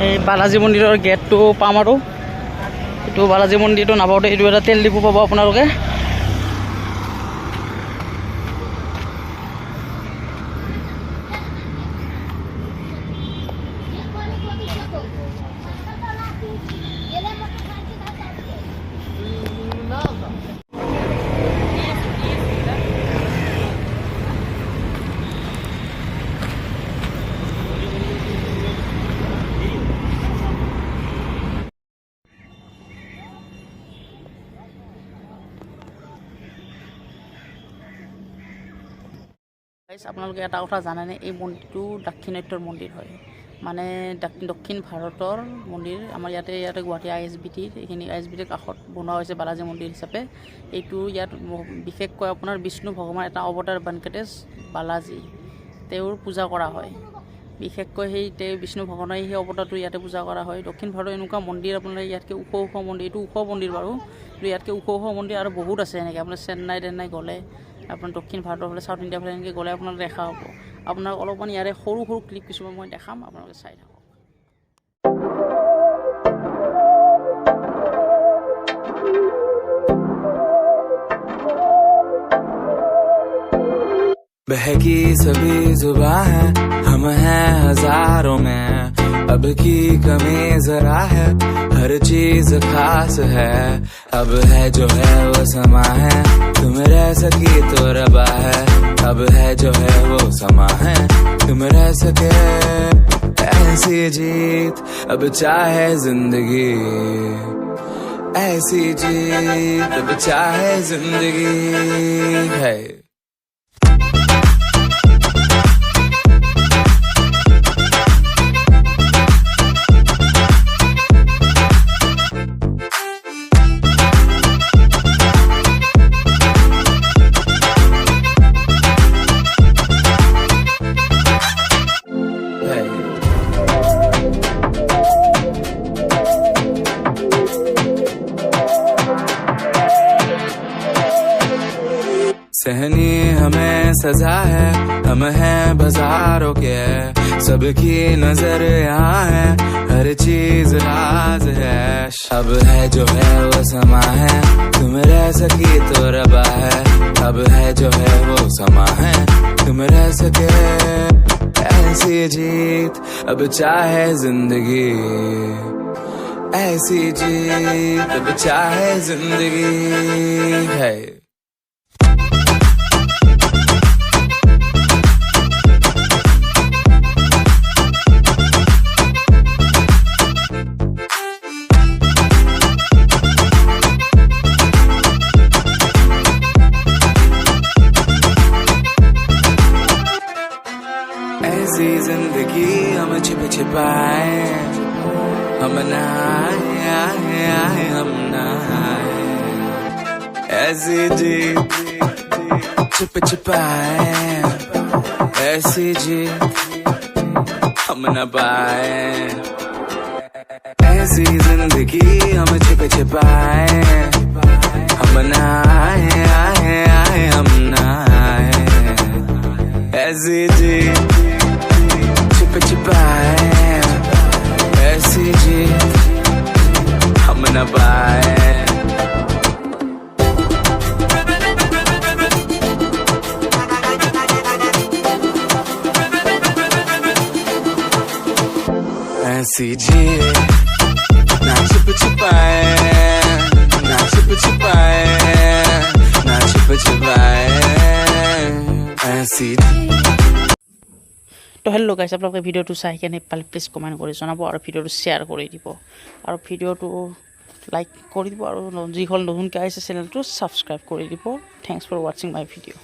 এই বালাজী মন্দিৰৰ গেটটো পাম আৰু এইটো বালাজী মন্দিৰটো নাপাওঁতে এইটো এটা তেল ডিপু পাব আপোনালোকে। আপোনালোকে এটা কথা জানেনে, এই মন্দিৰটো দাক্ষিণাত্যৰ মন্দিৰ হয়, মানে দক্ষিণ ভাৰতৰ মন্দিৰ। আমাৰ ইয়াতে গুৱাহাটী ISBTৰ এইখিনি ISBTৰ কাষত বনোৱা হৈছে বালাজী মন্দিৰ হিচাপে। এইটো ইয়াত বিশেষকৈ আপোনাৰ বিষ্ণু ভগৱান এটা অৱতাৰ ভেংকটেশ বালাজী তেওঁৰ পূজা কৰা হয়। বিশেষকৈ সেই বিষ্ণু ভগৱানৰ সেই অৱতাৰটো ইয়াতে পূজা কৰা হয়। দক্ষিণ ভাৰতৰ এনেকুৱা মন্দিৰ আপোনাৰ ইয়াতকৈ ওখ ওখ মন্দিৰ, এইটো ওখ মন্দিৰ বাৰু, কিন্তু ইয়াতকৈ ওখ ওখ মন্দিৰ আৰু বহুত আছে। এনেকৈ আপোনাৰ চেন্নাই গ'লে, আপোনাৰ দক্ষিণ ভাৰতৰ ফালে চাউথ ইণ্ডিয়াৰ ফালে এনেকৈ গ'লে আপোনালোকে দেখা হ'ব। আপোনাক অলপমান ইয়াৰে সৰু সৰু ক্লিপ কিছুমান মই দেখাম, আপোনালোকে চাই থাকক। बहकी सभी जुबां है, हम हैं हजारों में, अब की कमी जरा है, हर चीज खास है, अब है जो है वो समा है, तुम रह सकी तो रबा है, अब है जो है वो समा है, तुम रह सके ऐसी जीत, अब चाहे जिंदगी ऐसी जीत, अब चाहे जिंदगी है। सहनी हमें सजा है, हम हैं बाजारों के, सबकी नजर यहाँ है, हर चीज राज है, अब है जो है वो समा है, तुम रह सकी तो रबा है, अब है जो है वो समा है, तुम रह सके ऐसी जीत, अब चाहे जिंदगी ऐसी जीत, अब चाहे जिंदगी है। ऐसी जिंदगी हम छिप छिपाए, हम नहाए हम नहाए, ऐसी जी छिप छिपाए, ऐसी जी हम न पाए, ऐसी जिंदगी हम छिप छिपाए, हम नहाए हम नहाए, ऐसी जी छिप छिपाए, ऐसी जी हम न पाए। ऐसी जी ना छिप छिपाए, ना छिप छिपाए, ना छिप छिपाए, ऐसी। তো হেল্ল' গাইছ, আপোনালোকে ভিডিঅ'টো চাই কেনে পালে প্লিজ কমেণ্ট কৰি জনাব আৰু ভিডিঅ'টো শ্বেয়াৰ কৰি দিব আৰু ভিডিঅ'টো লাইক কৰি দিব আৰু যিসকল নতুনকৈ আহিছে চেনেলটো ছাবস্ক্ৰাইব কৰি দিব। থেংকছ ফৰ ৱাচিং মাই ভিডিঅ'।